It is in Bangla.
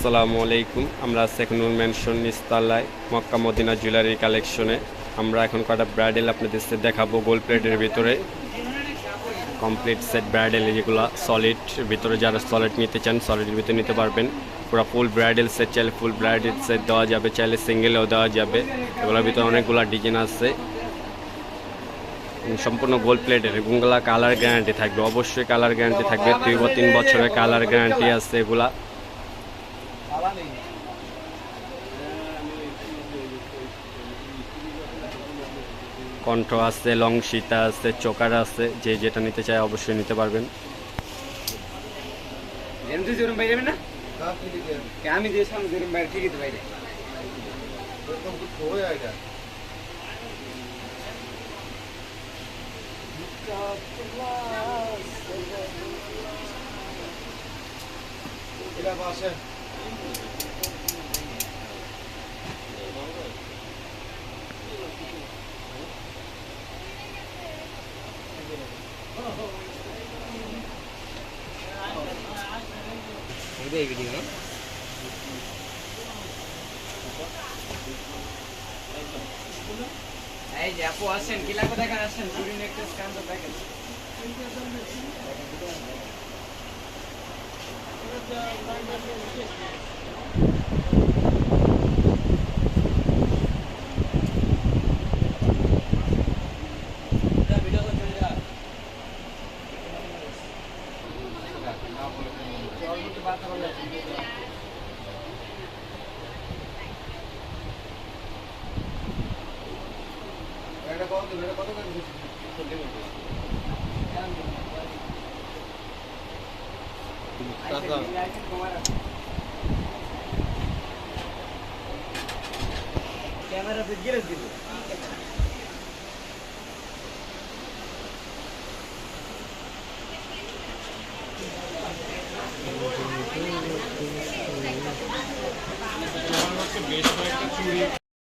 আসসালামু আলাইকুম। আমরা আছি এখন নূর ম্যানশন নিচতলায় মক্কা মদিনা জুয়েলারি কালেকশনে। আমরা এখন কটা ব্রাইডাল আপনাদের সাথে দেখাবো গোল্ড প্লেটের ভিতরে কমপ্লিট সেট ব্রাইডাল, যেগুলো সলিড ভিতরে। যারা সলিড নিতে চান সলিডের ভিতরে নিতে পারবেন। পুরো ফুল ব্রাইডাল সেট চাইলে ফুল ব্রাইডাল সেট দেওয়া যাবে, চাইলে সিঙ্গেলেও দেওয়া যাবে। এগুলোর ভিতরে অনেকগুলো ডিজাইন আছে। সম্পূর্ণ গোল্ড প্লেটের এগুলা কালার গ্যারান্টি থাকবে, অবশ্যই কালার গ্যারান্টি থাকবে। 3 বছরের কালার গ্যারান্টি আছে এগুলা। কণ্ঠ আছে, লং সীতা আছে, চোকার আছে। যে যেটা নিতে চায় অবশ্যই নিতে পারবেন। আমি দিয়েছিলাম বাইরে ঠিকই তো বাইরে ভিডিও এই যে আপু আসেন কি লাগবে দেখেন, আসেন চুরি নেকলেস কাঁদো দেখেন। ক্যামেরা पे गिर दिलो